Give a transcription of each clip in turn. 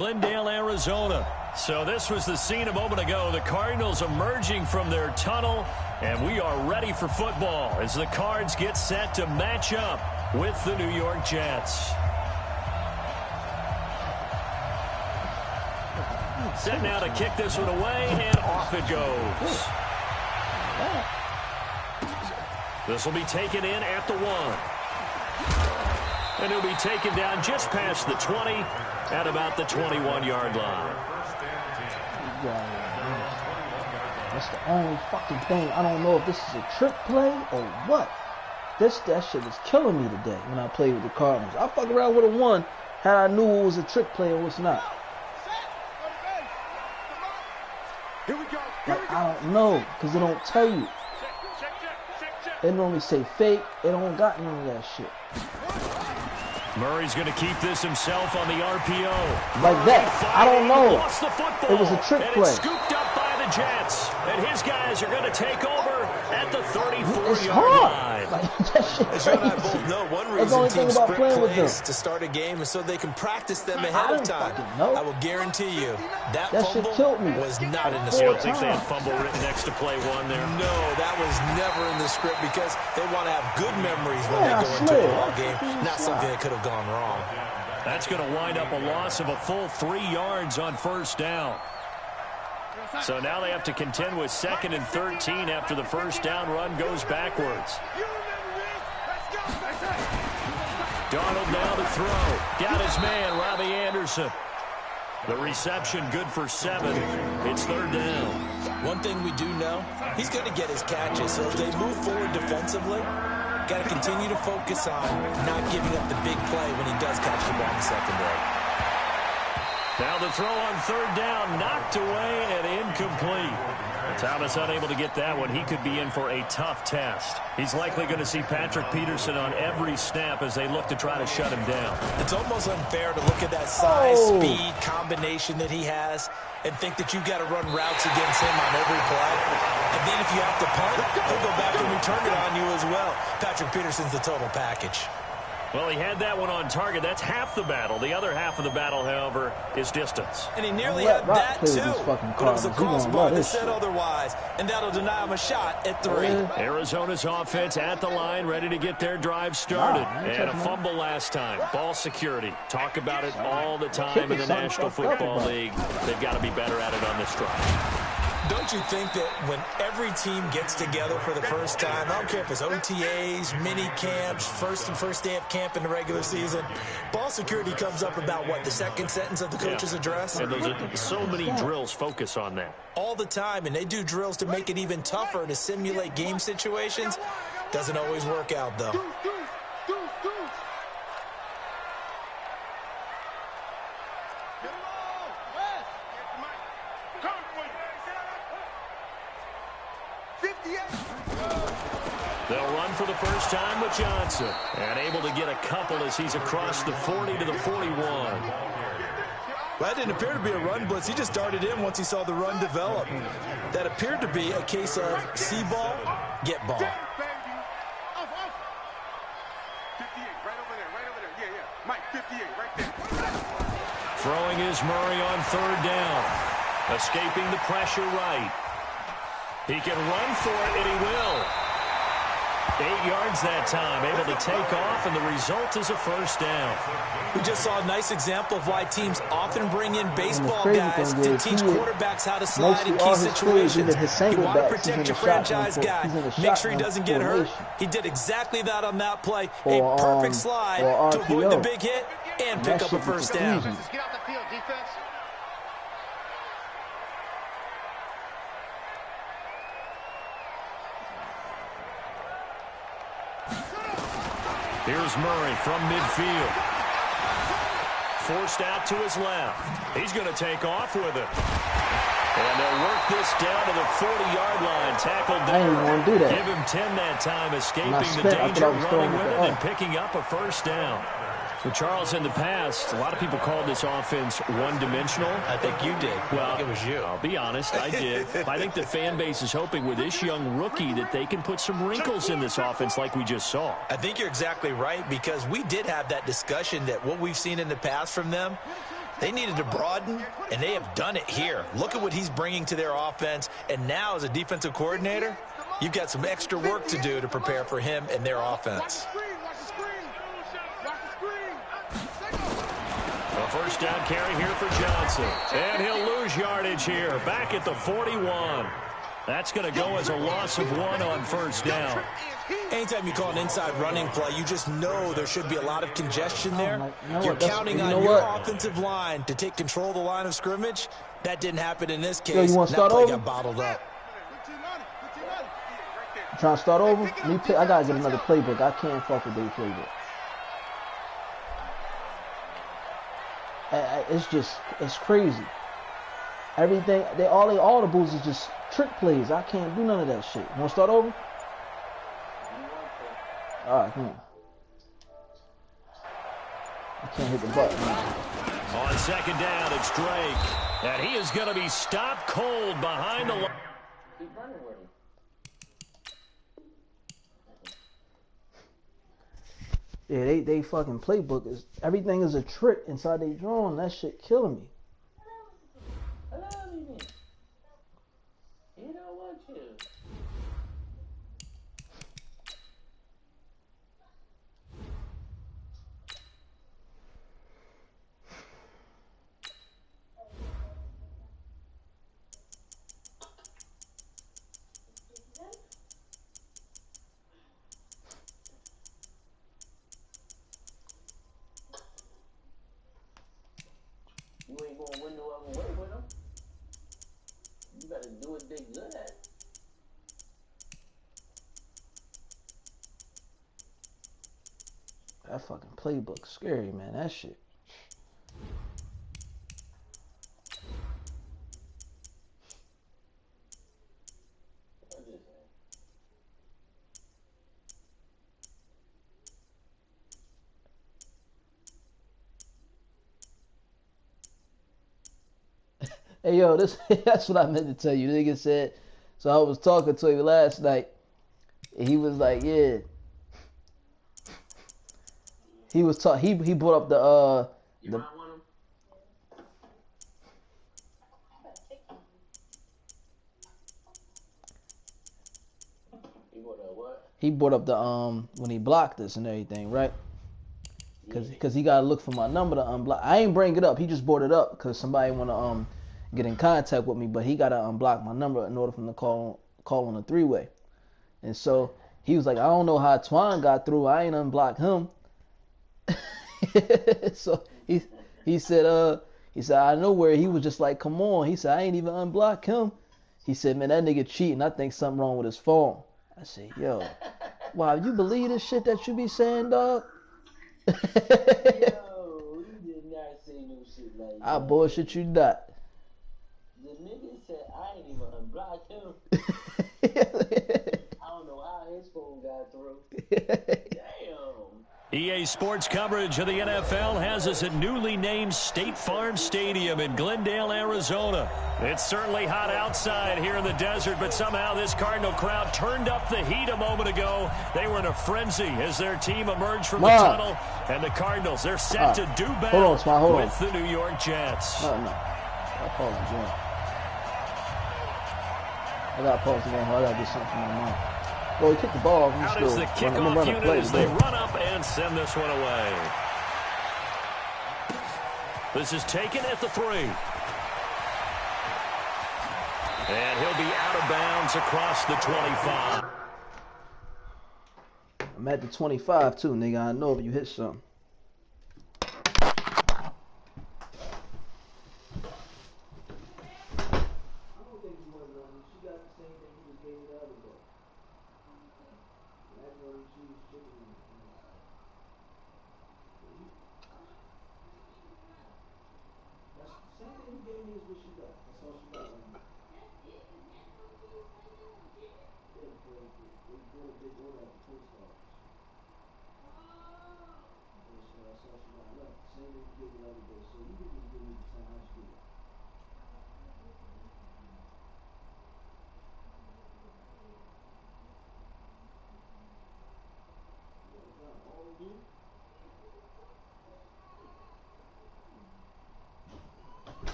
Glendale, Arizona. So this was the scene a moment ago. The Cardinals emerging from their tunnel, and we are ready for football as the Cards get set to match up with the New York Jets. Set now to kick this one away, and off it goes. This will be taken in at the 1. And it'll be taken down just past the 20 at about the 21-yard line. That's the only fucking thing. I don't know if this is a trick play or what. That shit is killing me today when I play with the Cardinals. I fuck around with a 1 had I knew it was a trick play or what's not. Like, I don't know, because it don't tell you. It normally say fake. It don't got none of that shit. Murray's going to keep this himself on the RPO. Like that. I don't know. Lost the football. It was a trick and play. It's scooped up by the Jets. And his guys are going to take over at the 34-yard line. Like, that shit As you and I both know, one reason teams script plays to start a game is so they can practice them ahead of time. I will guarantee you that fumble was not in the script. You don't think they had fumble written next to play 1 there? No, that was never in the script because they want to have good memories when they go into a ball game, not something that could have gone wrong. That's going to wind up a loss of a full 3 yards on first down. So now they have to contend with 2nd and 13 after the first down run goes backwards. Darnold now to throw. Got his man, Robbie Anderson. The reception good for 7. It's 3rd down. One thing we do know, he's going to get his catches. So if they move forward defensively, got to continue to focus on not giving up the big play when he does catch the ball in the secondary. Now the throw on 3rd down, knocked away and incomplete. Thomas unable to get that one. He could be in for a tough test. He's likely going to see Patrick Peterson on every snap as they look to try to shut him down. It's almost unfair to look at that size, speed, combination that he has and think that you've got to run routes against him on every play. And then if you have to punt, he'll go back and return it on you as well. Patrick Peterson's the total package. Well, he had that one on target. That's half the battle. The other half of the battle, however, is distance. And he nearly had that, too. But it was a crossbar that said otherwise. And that'll deny him a shot at 3. Arizona's offense at the line, ready to get their drive started. And a fumble last time. Ball security. Talk about it all the time in the National Football League. They've got to be better at it on this drive. Don't you think that when every team gets together for the first time, I don't care if it's OTAs, mini camps, first day of camp in the regular season, ball security comes up about, what, the second sentence of the coach's address? And those are so many drills focus on that. All the time, and they do drills to make it even tougher to simulate game situations. Doesn't always work out, though. They'll run for the first time with Johnson. And able to get a couple as he's across the 40 to the 41. That didn't appear to be a run blitz. He just darted in once he saw the run develop. That appeared to be a case of see ball, get ball. Throwing is Murray on 3rd down. Escaping the pressure right. He can run for it, and he will. 8 yards that time, able to take off, and the result is a first down. We just saw a nice example of why teams often bring in baseball guys to teach quarterbacks how to slide in key situations. You want to protect your franchise guy. Make sure he doesn't get hurt. He did exactly that on that play. A perfect slide to avoid the big hit and pick up a first down. Get off the field, defense. Here's Murray from midfield. Forced out to his left. He's going to take off with it. And they'll work this down to the 40-yard line. Tackled there. I didn't want to do that. Give him 10 that time, escaping the danger, running with it, and picking up a first down. So, Charles, in the past, a lot of people called this offense one-dimensional. I think you did. Well, I think it was you. I'll be honest, I did. I think the fan base is hoping with this young rookie that they can put some wrinkles in this offense like we just saw. I think you're exactly right, because we did have that discussion that what we've seen in the past from them, They needed to broaden, and they have done it here. Look at what he's bringing to their offense. And now, as a defensive coordinator, you've got some extra work to do to prepare for him and their offense. A first down carry here for Johnson. And he'll lose yardage here, back at the 41. That's going to go as a loss of 1 on first down. Anytime you call an inside running play, you just know there should be a lot of congestion there. You're counting on your offensive line to take control of the line of scrimmage. That didn't happen in this case. You want to start over? Got bottled up. Trying to start over? I got to get another playbook. I can't fuck with their playbook. It's crazy. Everything, all the boosts is just trick plays. I can't do none of that shit. You want to start over? Alright, come on. I can't hit the button. On second down, it's Drake. And he is going to be stopped cold behind the line. Yeah, they fucking playbook is everything is a trick inside they drawing. That shit killing me. You don't want you. You ain't gonna win no other way with them. You gotta do what they good at. That fucking playbook scary, man. That shit. Hey, yo, that's what I meant to tell you. Nigga said, so I was talking to him last night, and he was like, yeah. He was he brought up the You might want him. He brought up what? He brought up the when he blocked us and everything, right? Cause he gotta look for my number to unblock. I ain't bring it up. He just brought it up because somebody wanna get in contact with me, but he gotta unblock my number in order for him to call on a 3-way. And so he was like, I don't know how Twan got through. I ain't unblocked him. So he said I know where he was just like, come on. He said I ain't even unblock him. He said, man, that nigga cheating. I think something wrong with his phone. I said, yo, wow, you believe this shit that you be saying, dog? Yo, you did not say no shit like that. I bullshit you not. The nigga said I ain't even unblocked him. I don't know how his phone got through. Damn. EA Sports coverage of the NFL has us at newly named State Farm Stadium in Glendale, Arizona. It's certainly hot outside here in the desert, but somehow this Cardinal crowd turned up the heat a moment ago. They were in a frenzy as their team emerged from the tunnel, and the Cardinals, they're set to do battle with the New York Jets. No. I pause the game. I got to pause the game. I got to get something from my mom. Well, he kicked the ball. Out is the kickoff unit as they run up and send this one away. This is taken at the 3. And he'll be out of bounds across the 25. I'm at the 25 too, nigga. I know if you hit something.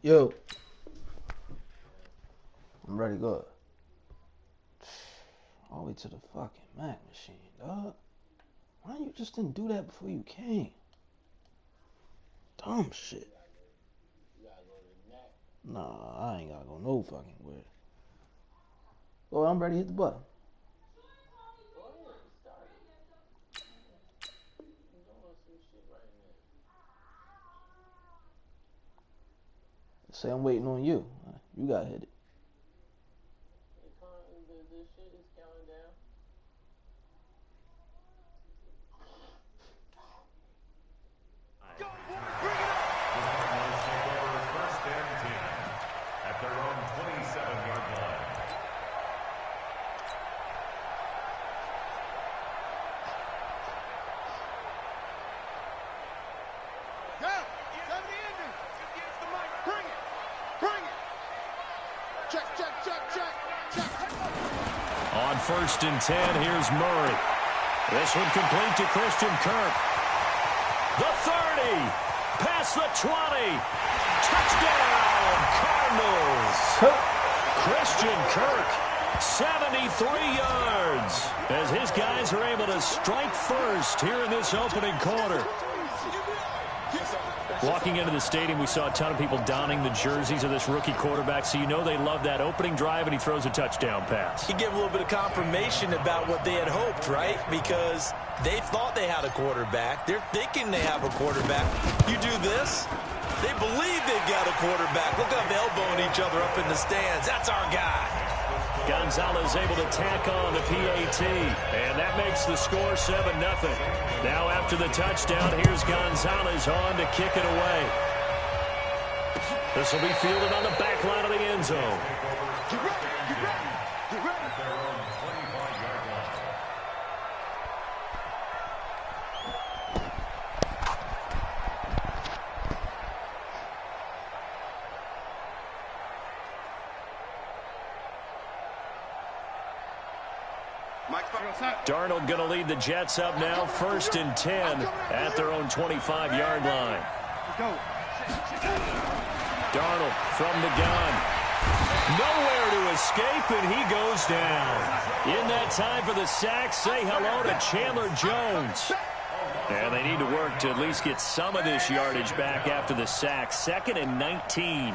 Yo. I'm ready to go. All the way to the fucking Mac machine, dog. Why you just didn't do that before you came? Dumb shit. Nah, I ain't gotta go no fucking where. Oh, I'm ready to hit the button. Say I'm waiting on you. You gotta hit it. The shit is counting down. First and 10 at their own 27-yard line. On first and 10, here's Murray. This one complete to Christian Kirk. The 30, past the 20. Touchdown, Cardinals. Christian Kirk, 73 yards, as his guys are able to strike first here in this opening quarter. Walking into the stadium, we saw a ton of people donning the jerseys of this rookie quarterback, so you know they love that opening drive, and he throws a touchdown pass. He gave a little bit of confirmation about what they had hoped, right? Because they thought they had a quarterback. They're thinking they have a quarterback. You do this, they believe they've got a quarterback. Look up, elbowing each other up in the stands. That's our guy. Gonzalez able to tack on the PAT, and that makes the score 7-0. Now after the touchdown, here's Gonzalez on to kick it away. This will be fielded on the back line of the end zone. Darnold going to lead the Jets up now, first and 10 at their own 25-yard line. Darnold from the gun. Nowhere to escape, and he goes down. In that time for the sack, say hello to Chandler Jones. And they need to work to at least get some of this yardage back after the sack. 2nd and 19.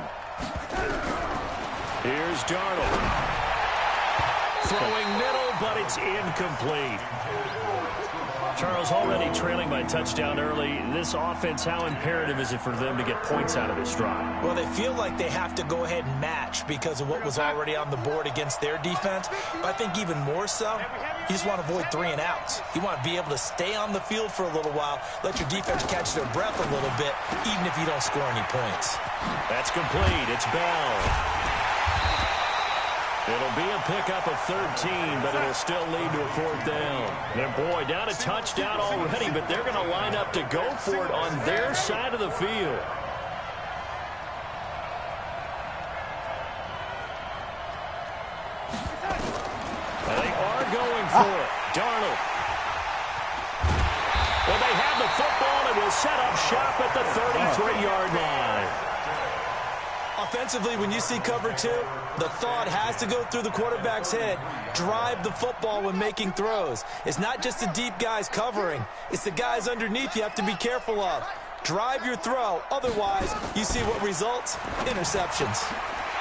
Here's Darnold. Throwing middle, but it's incomplete. Charles, already trailing by touchdown early. This offense, how imperative is it for them to get points out of this drive? Well, they feel like they have to go ahead and match because of what was already on the board against their defense. But I think even more so, you just want to avoid 3 and outs. You want to be able to stay on the field for a little while, let your defense catch their breath a little bit, even if you don't score any points. That's complete. It's Bell. It'll be a pickup of 13, but it'll still lead to a 4th down. And boy, down a touchdown already, but they're going to line up to go for it on their side of the field. And they are going for it. Darnold. Well, they have the football and will set up shop at the 33-yard line. Offensively, when you see cover 2, the thought has to go through the quarterback's head. Drive the football when making throws. It's not just the deep guys covering. It's the guys underneath you have to be careful of. Drive your throw. Otherwise, you see what results? Interceptions.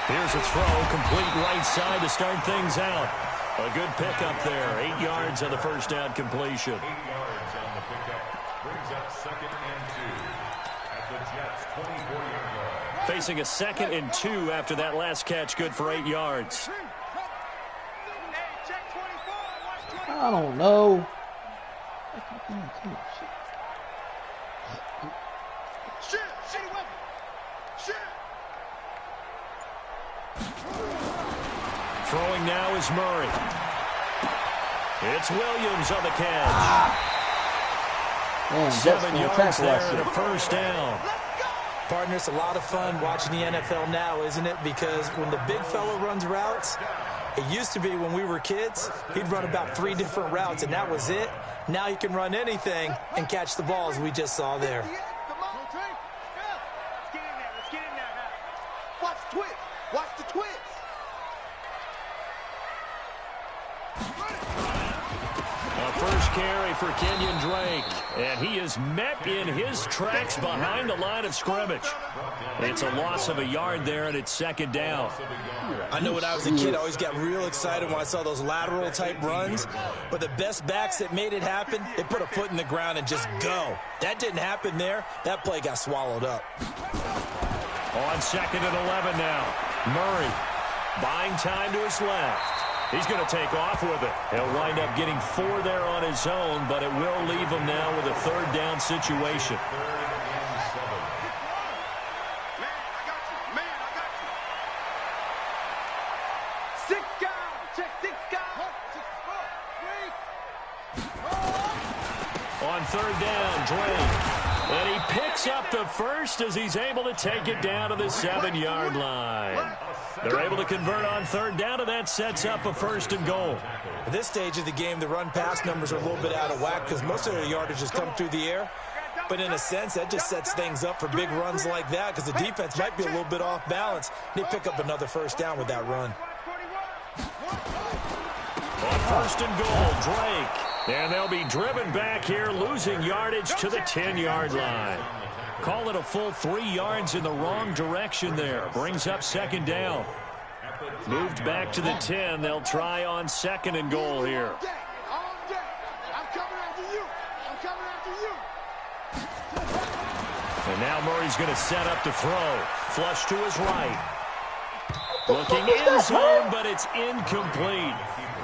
Here's a throw, complete right side to start things out. A good pickup there. 8 yards on the first down completion. 8 yards on the pickup. Brings up 2nd and 2 at the Jets' 24-yard line. Facing a 2nd and 2 after that last catch, good for 8 yards. I don't know. Throwing now is Murray. It's Williams on the catch. Man, 7 yards there and a first down. Partner, it's a lot of fun watching the NFL now, isn't it? Because when the big fella runs routes, it used to be when we were kids, he'd run about 3 different routes, and that was it. Now he can run anything and catch the balls we just saw there. first carry for Kenyon Drake. And he is met in his tracks behind the line of scrimmage. It's a loss of a yard there, and it's second down. I know when I was a kid, I always got real excited when I saw those lateral-type runs. But the best backs that made it happen, they put a foot in the ground and just go. That didn't happen there. That play got swallowed up. On second and 11 now. Murray buying time to his left. He's going to take off with it. He'll wind up getting 4 there on his own, but it will leave him now with a third down situation. On third down, Drake. And he picks up the first as he's able to take it down to the 7-yard line. They're able to convert on third down, and that sets up a first and goal. At this stage of the game, the run-pass numbers are a little bit out of whack because most of their yardage has come through the air. But in a sense, that just sets things up for big runs like that because the defense might be a little bit off balance. They pick up another first down with that run. On first and goal, Drake. And they'll be driven back here, losing yardage to the 10-yard line. Call it a full 3 yards in the wrong direction there. Brings up second down. Moved back to the 10. They'll try on second and goal here. And now Murray's going to set up to throw. Flush to his right. Looking in zone, but it's incomplete.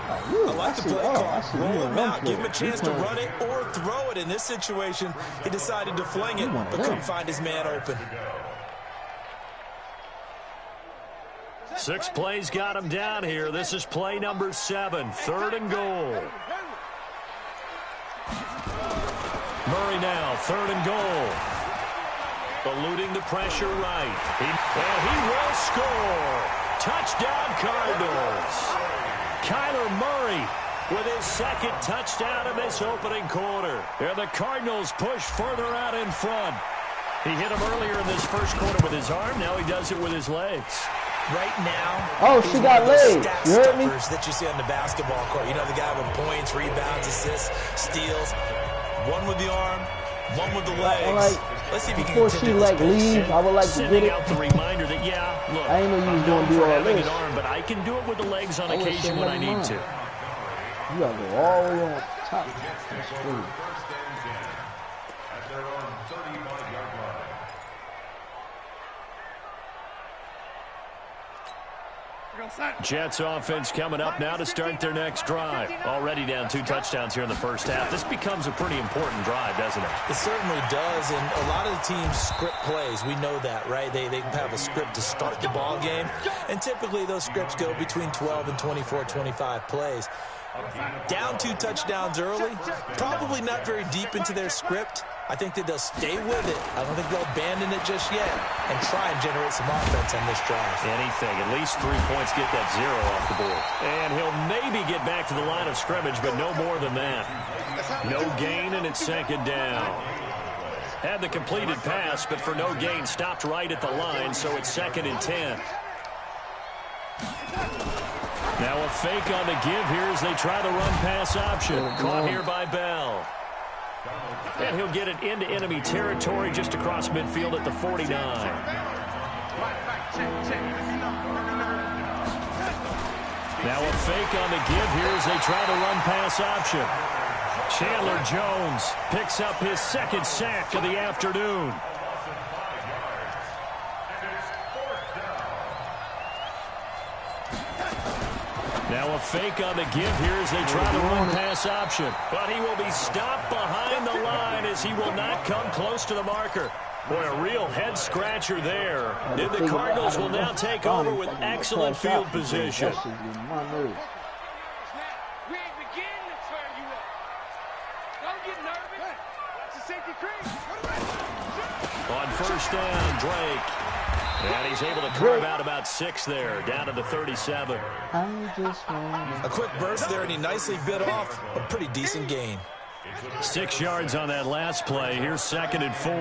I like the play call. Roll him out. Give him a chance to run it or throw it. In this situation, he decided to fling it, but couldn't find his man open. 6 plays got him down here. This is play number 7, third and goal. Murray now, third and goal. Eluding the pressure right. And he will score. Touchdown, Cardinals. Kyler Murray with his second touchdown in this opening quarter. And the Cardinals push further out in front. He hit him earlier in this first quarter with his arm. Now he does it with his legs. Right now, she got legs. You heard me? That you see on the basketball court. You know, the guy with points, rebounds, assists, steals. One with the arm, one with the legs. Let's see if he can before she leave, I would like to get it. Out the reminder that look, I ain't know you was gonna do all this. Arm, but I can do it with the legs on occasion when I need to. You gotta go all the way on top. That's crazy. Jets offense coming up now to start their next drive. Already down 2 touchdowns here in the first half. This becomes a pretty important drive, doesn't it? It certainly does, and a lot of the teams script plays. We know that, right? They have a script to start the ball game, and typically those scripts go between 12 and 24, 25 plays. Down 2 touchdowns early, probably not very deep into their script. I think that they'll stay with it. I don't think they'll abandon it just yet and try and generate some offense on this drive. Anything. At least 3 points, get that 0 off the board. And he'll maybe get back to the line of scrimmage, but no more than that. No gain, and it's second down. Had the completed pass, but for no gain, stopped right at the line, so it's second and 10. Now a fake on the give here as they try the run-pass option. Caught here by Bell. And he'll get it into enemy territory just across midfield at the 49. Now a fake on the give here as they try the run-pass option. Chandler Jones picks up his second sack of the afternoon. Now a fake on the give here as they try the run-pass option. But he will be stopped behind the line as he will not come close to the marker. Boy, a real head-scratcher there. And the Cardinals will now take over with excellent field position. On first down, Drake. And he's able to carve out about 6 there, down to the 37. A quick burst there, and he nicely bit off a pretty decent gain. 6 yards on that last play. Here's second and 4.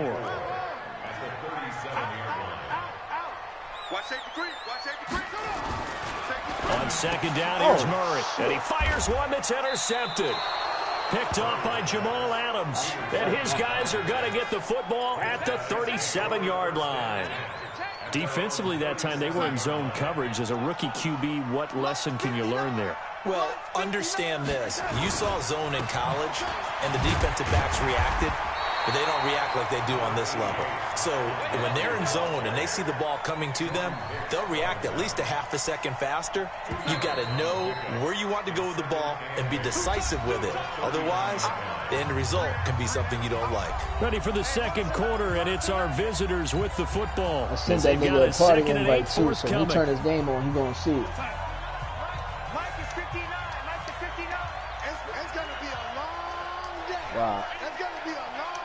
On second down, here's Murray. And he fires one that's intercepted. picked off by Jamal Adams. And his guys are going to get the football at the 37-yard line. Defensively that time, they were in zone coverage. As a rookie QB, what lesson can you learn there? Well, understand this. You saw zone in college, and the defensive backs reacted, but they don't react like they do on this level. So when they're in zone and they see the ball coming to them, they'll react at least a half a second faster. You've got to know where you want to go with the ball and be decisive with it. Otherwise, the end result can be something you don't like. Ready for the second quarter, and it's our visitors with the football. I sent that nigga a party invite too, so when he turn his game on, he gonna see it. Mike is 59. Mike is 59. It's gonna be a long day. Wow. It's gonna be a long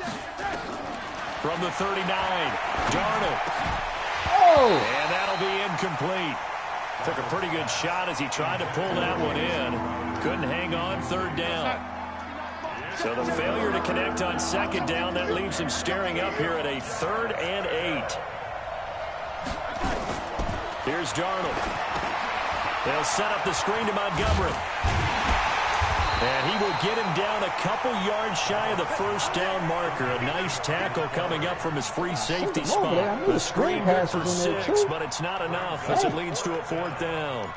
day. From the 39, Darnold. Oh! And that'll be incomplete. Took a pretty good shot as he tried to pull that one in. Couldn't hang on third down. So the failure to connect on second down, that leaves him staring up here at a 3rd and 8. Here's Darnold. They'll set up the screen to Montgomery. And he will get him down a couple yards shy of the first down marker. A nice tackle coming up from his free safety spot. The screen good for 6, but it's not enough as it leads to a 4th down.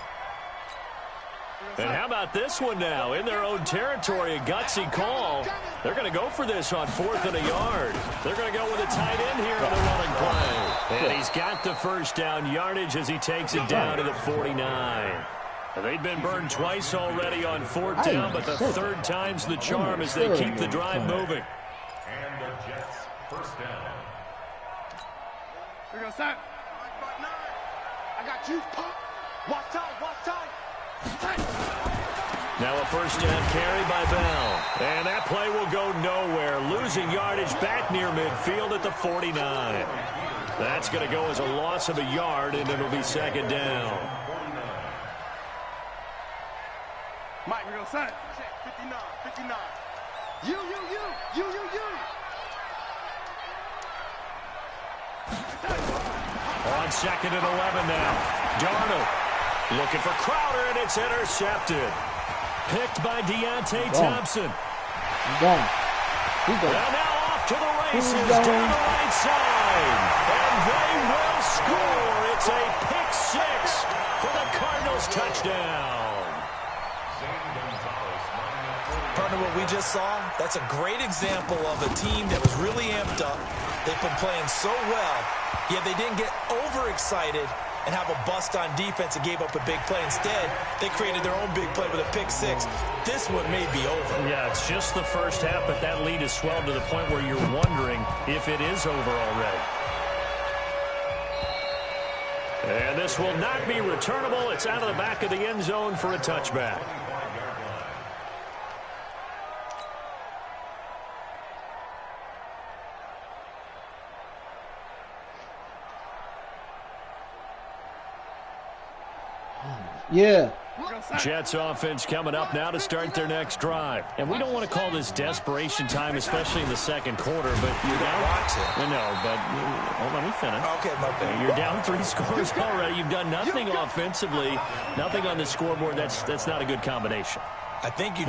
And how about this one now? In their own territory, a gutsy call. They're going to go for this on 4th and a yard. They're going to go with a tight end here on the running play. And he's got the first down yardage as he takes it down to the 49. They've been burned twice already on 4th down, but the 3rd time's the charm as they keep the drive moving. And the Jets first down. Here we go, son. I got you. Watch tight, watch tight. Now a first down carry by Bell. And that play will go nowhere. Losing yardage back near midfield at the 49. That's going to go as a loss of a yard, and it'll be 2nd down. Mike, we're going to set. 59, 59. You. On 2nd and 11 now. Darnold looking for Crowder, and it's intercepted. Picked by Deontay Thompson. Well, now off to the races down the right side. And they will score. It's a pick 6 for the Cardinals touchdown. Partner, what we just saw, that's a great example of a team that was really amped up. They've been playing so well, yet they didn't get overexcited and have a bust on defense and gave up a big play. Instead, they created their own big play with a pick 6. This one may be over. Yeah, it's just the first half, but that lead has swelled to the point where you're wondering if it is over already. And this will not be returnable. It's out of the back of the end zone for a touchback. yeah. Jets offense coming up now to start their next drive. And we don't want to call this desperation time, especially in the second quarter, but you're down. No, but hold on, let me finish. Okay. You're down 3 scores already. You've done nothing offensively, nothing on the scoreboard. That's not a good combination. I think you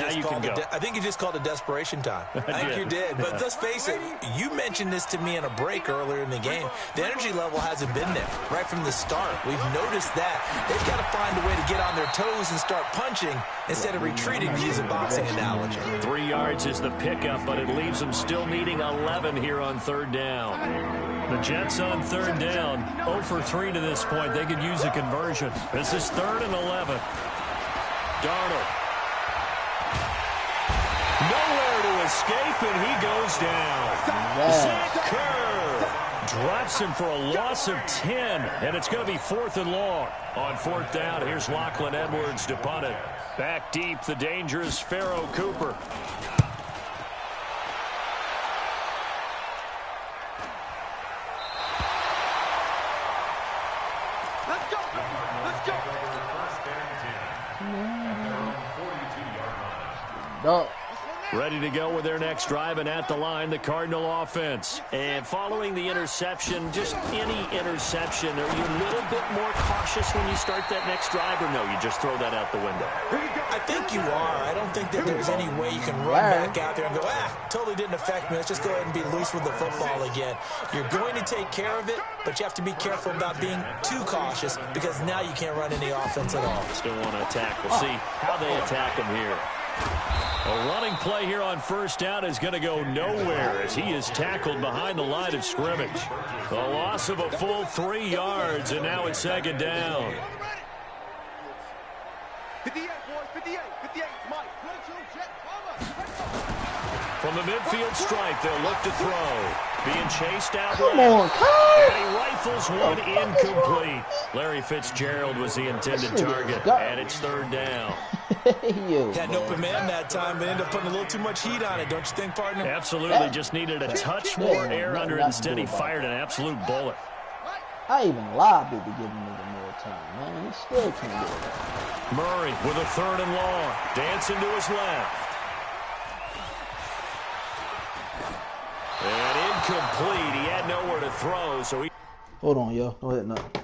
just called it desperation time. I think you did. But let's face it, you mentioned this to me in a break earlier in the game. The energy level hasn't been there right from the start. We've noticed that. They've got to find a way to get on their toes and start punching instead of retreating, to use a boxing analogy. 3 yards is the pickup, but it leaves them still needing 11 here on 3rd down. The Jets on 3rd down, 0 for 3 to this point. They could use a conversion. This is 3rd and 11. Darnold. Nowhere to escape, and he goes down. Zach Kerr drops him for a loss of 10, and it's going to be 4th and long. On 4th down, here's Lachlan Edwards to punt it. Back deep, the dangerous Pharaoh Cooper. Let's go. No. Ready to go with their next drive, and at the line, the Cardinal offense. And following the interception, just any interception, are you a little bit more cautious when you start that next drive, or no, you just throw that out the window? I think you are. I don't think that there's any way you can run back out there and go, totally didn't affect me. Let's just go ahead and be loose with the football again. You're going to take care of it, but you have to be careful about being too cautious because now you can't run any offense at all. Still want to attack. We'll see how they attack him here. A running play here on first down is going to go nowhere as he is tackled behind the line of scrimmage. A loss of a full 3 yards, and now it's second down. 58, boys, 58, 58, Mike. From the midfield stripe, they'll look to throw. Being chased out. Come on, and he rifles one incomplete. Larry Fitzgerald was the intended target, and it's third down. Had an open man that time, but ended up putting a little too much heat on it, don't you think, partner? Absolutely, just needed a touch more air under it. Instead, he fired an absolute bullet. I even lobbied to give him more time, man. He still can't get it. Murray with a third and long. Dancing to his left. And incomplete. He had nowhere to throw, so he... Hold on, yo. Don't hit nothing.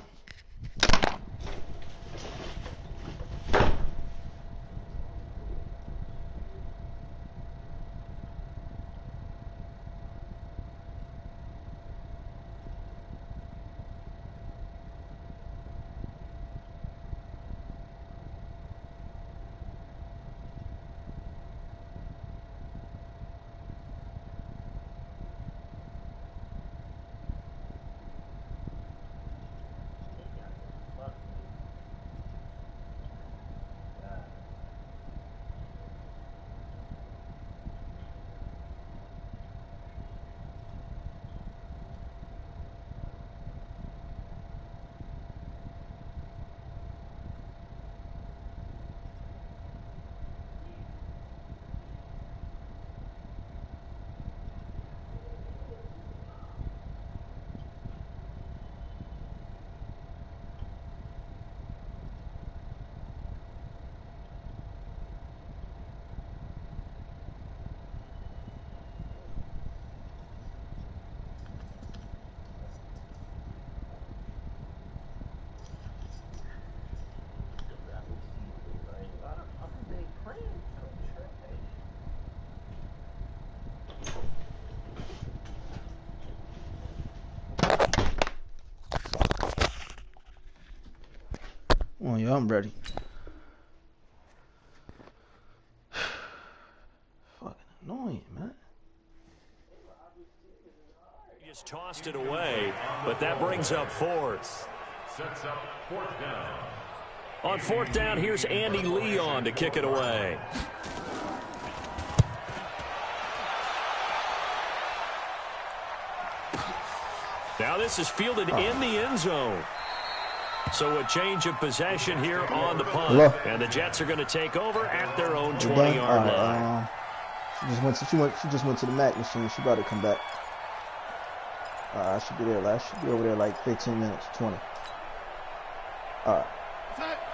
Oh, yeah, I'm ready. Fucking annoying, man. He just tossed it away, but that brings up fourth. Sets up fourth down. On fourth down, here's Andy Leon to kick it away. Now this is fielded in the end zone. So a change of possession here on the punt. Hello. And the Jets are going to take over at their own 20-yard line. She just went to the Mac machine. She about to come back. I should be there. I should be over there like 15 minutes, 20. All right.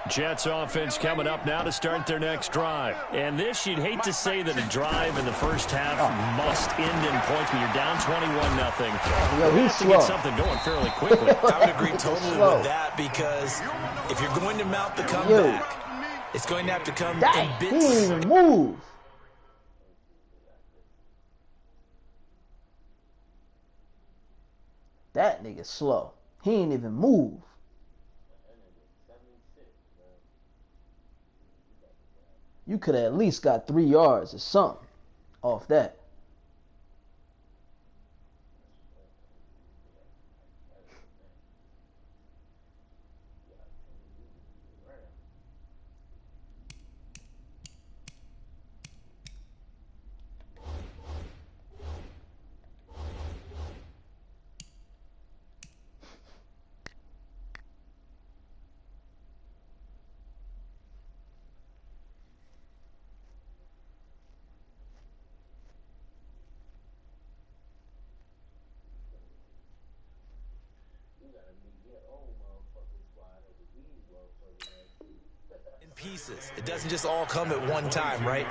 Jets offense coming up now to start their next drive. And this, you'd hate to say that a drive in the first half must end in points when you're down 21-0. Yo, you he's have to slow. get something going fairly quickly. I would agree totally with that because if you're going to mount the comeback, it's going to have to come in bits. He didn't even move. That nigga slow. He ain't even move. You could have at least got 3 yards or something off that. pieces. It doesn't just all come at one time, right?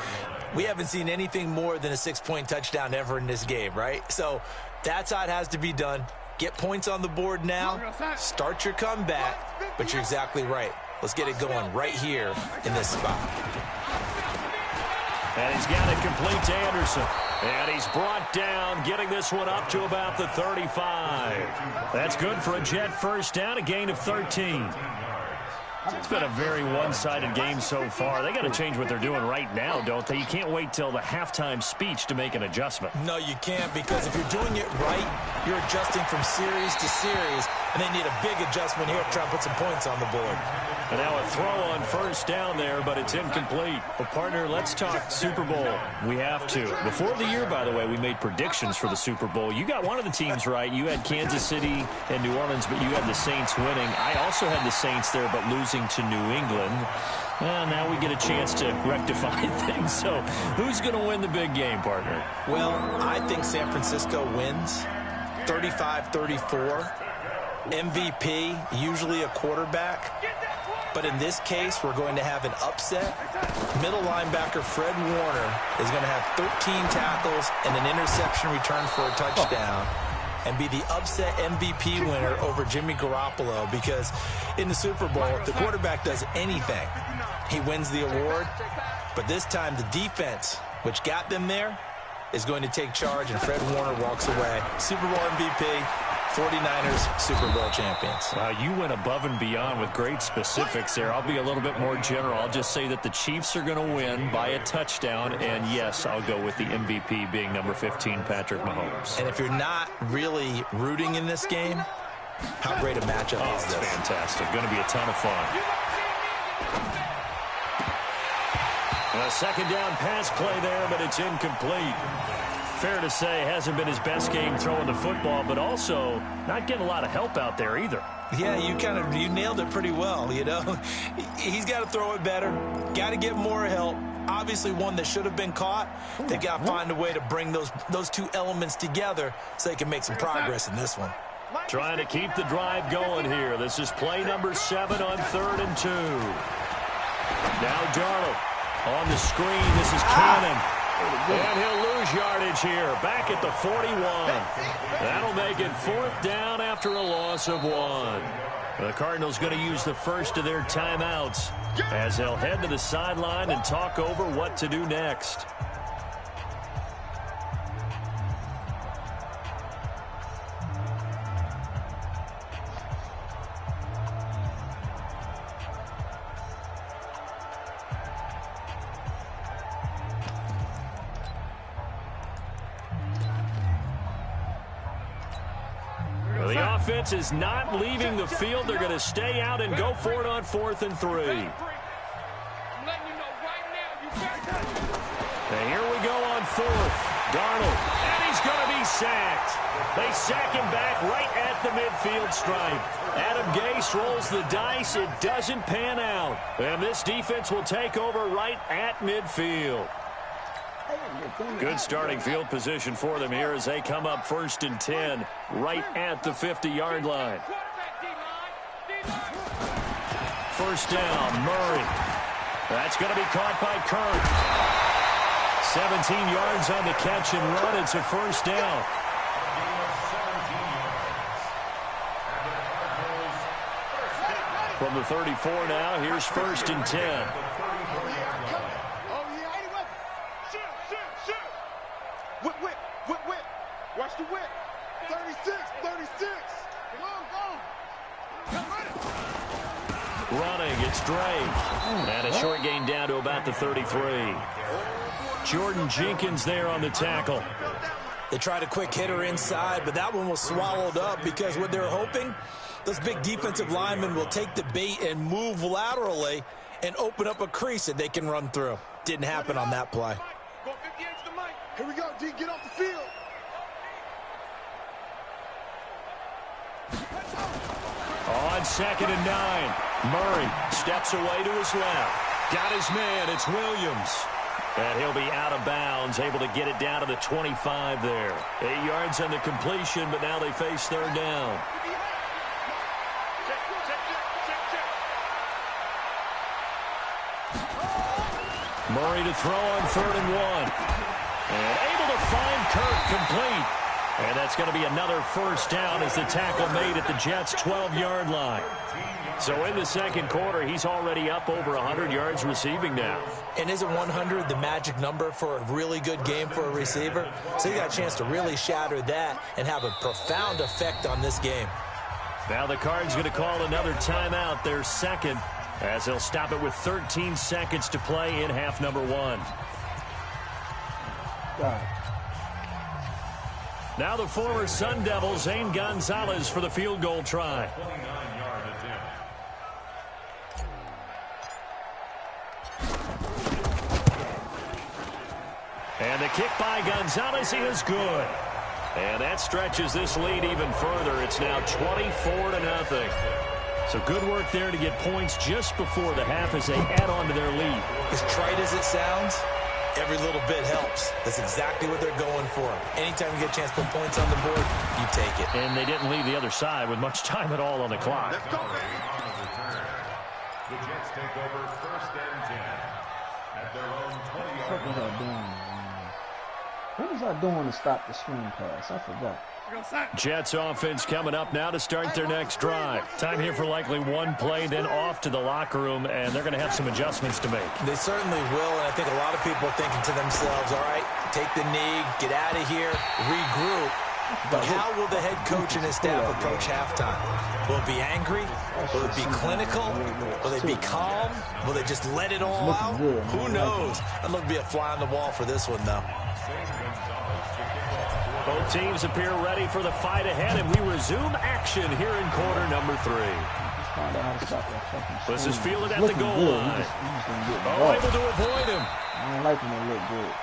We haven't seen anything more than a 6-point touchdown ever in this game, right? So that's how it has to be done. Get points on the board now. Start your comeback. But you're exactly right. Let's get it going right here in this spot. And he's got it complete to Anderson. And he's brought down, getting this one up to about the 35. That's good for a Jet first down, a gain of 13. It's been a very one-sided game so far. They got to change what they're doing right now, don't they? You can't wait till the halftime speech to make an adjustment. No, you can't, because if you're doing it right, you're adjusting from series to series, and they need a big adjustment here to try and put some points on the board. And now a throw on first down there, but it's incomplete. Well, partner, let's talk Super Bowl. We have to. Before the year, by the way, we made predictions for the Super Bowl. You got one of the teams right. You had Kansas City and New Orleans, but you had the Saints winning. I also had the Saints there, but losing to New England. Well, now we get a chance to rectify things. So who's going to win the big game, partner? Well, I think San Francisco wins 35-34. MVP, usually a quarterback. But in this case, we're going to have an upset. Middle linebacker Fred Warner is going to have 13 tackles and an interception return for a touchdown and be the upset MVP winner over Jimmy Garoppolo, because in the Super Bowl, if the quarterback does anything, he wins the award. But this time, the defense, which got them there, is going to take charge, and Fred Warner walks away. Super Bowl MVP. 49ers Super Bowl champions. Wow, you went above and beyond with great specifics there. I'll be a little bit more general. I'll just say that the Chiefs are going to win by a touchdown, and yes, I'll go with the MVP being number 15, Patrick Mahomes. And if you're not really rooting in this game, how great a matchup is this? It's fantastic. Going to be a ton of fun. A second down pass play there, but it's incomplete. Fair to say, hasn't been his best game throwing the football, but also not getting a lot of help out there either. Yeah, you nailed it pretty well, you know. He's got to throw it better, got to get more help. Obviously one that should have been caught. They got to find a way to bring those two elements together so they can make some progress in this one. Trying to keep the drive going here. This is play number 7 on 3rd and 2. Now Darnold on the screen. This is Cannon. And he'll lose yardage here. Back at the 41. That'll make it 4th down after a loss of 1. The Cardinals going to use the first of their timeouts as they'll head to the sideline and talk over what to do next. The offense is not leaving the field. They're going to stay out and go for it on 4th and 3. And here we go on 4th. Darnold, and he's going to be sacked. They sack him back right at the midfield stripe. Adam Gase rolls the dice. It doesn't pan out. And this defense will take over right at midfield. Good starting field position for them here as they come up 1st and 10 right at the 50-yard line. 1st down, Murray. That's going to be caught by Kirk. 17 yards on the catch and run. It's a 1st down. From the 34 now, here's 1st and 10. Watch the whip. 36. Come on. Running, it's Drake. And a short gain down to about the 33. Jordan Jenkins there on the tackle. They tried a quick hitter inside, but that one was swallowed up because what they're hoping, those big defensive linemen will take the bait and move laterally and open up a crease that they can run through. Didn't happen on that play. Here we go, D. Get off the field. On 2nd and 9. Murray steps away to his left. Got his man. It's Williams. And he'll be out of bounds, able to get it down to the 25 there. 8 yards on the completion, but now they face 3rd down. Murray to throw on 3rd and 1. And able to find Kirk complete. And that's going to be another first down as the tackle made at the Jets' 12-yard line. So in the second quarter, he's already up over 100 yards receiving now. And isn't 100 the magic number for a really good game for a receiver? So he got a chance to really shatter that and have a profound effect on this game. Now the Cards going to call another timeout, their second, as they'll stop it with 13 seconds to play in half number 1. Now the former Sun Devil, Zane Gonzalez, for the field goal try. 29-yard attempt. And the kick by Gonzalez is good. And that stretches this lead even further. It's now 24-0. So good work there to get points just before the half as they add on to their lead. As trite as it sounds, every little bit helps. That's exactly what they're going for. Anytime you get a chance to put points on the board, you take it. And they didn't leave the other side with much time at all on the clock. Let's go. The Jets take over 1st and 10 at their own 20-yard line. What was I doing to stop the swing pass? I forgot. Jets offense coming up now to start their next drive. Time here for likely one play, then off to the locker room, and they're going to have some adjustments to make. They certainly will, and I think a lot of people are thinking to themselves, all right, take the knee, get out of here, regroup. But how will the head coach and his staff approach halftime? Will it be angry? Will it be clinical? Will they be calm? Will they just let it all out? Who knows? I'd love to be a fly on the wall for this one, though. Both teams appear ready for the fight ahead, and we resume action here in quarter number 3. This is fielded at the goal line. Oh, able to avoid him. I don't like when they look good.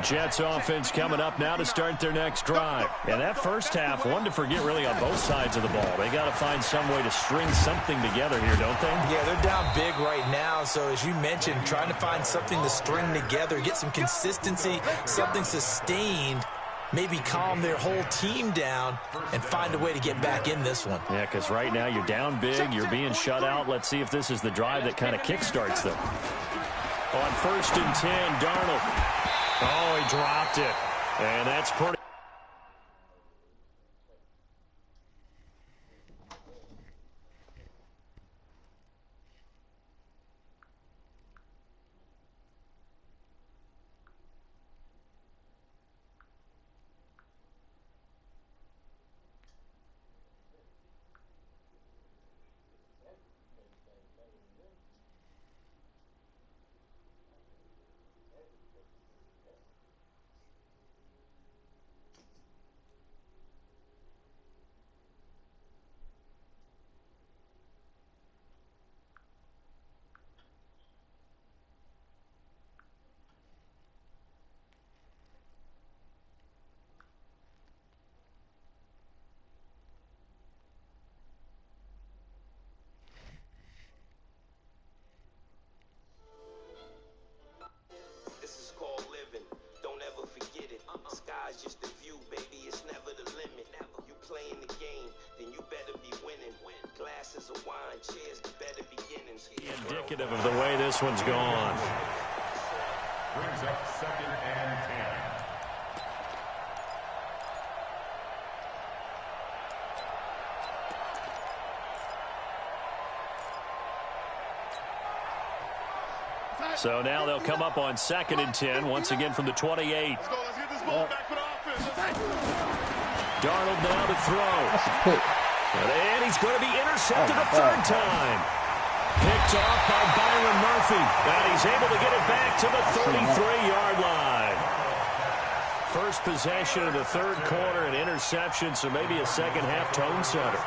Jets offense coming up now to start their next drive. And that first half, one to forget really on both sides of the ball. They got to find some way to string something together here, don't they? Yeah, they're down big right now. So as you mentioned, trying to find something to string together, get some consistency, something sustained, maybe calm their whole team down and find a way to get back in this one. Yeah, because right now you're down big, you're being shut out. Let's see if this is the drive that kind of kickstarts them. On 1st and 10, Darnold. Oh, he dropped it. And that's pretty. Indicative of the way this one's gone. Brings up 2nd and 10. So now they'll come up on 2nd and 10, once again from the 28. Let's get this ball back for the offense. Darnold now to throw. That's a pick. And he's going to be intercepted a 3rd time. Picked off by Byron Murphy. And he's able to get it back to the 33-yard line. First possession of the 3rd quarter, an interception, so maybe a second half tone setter.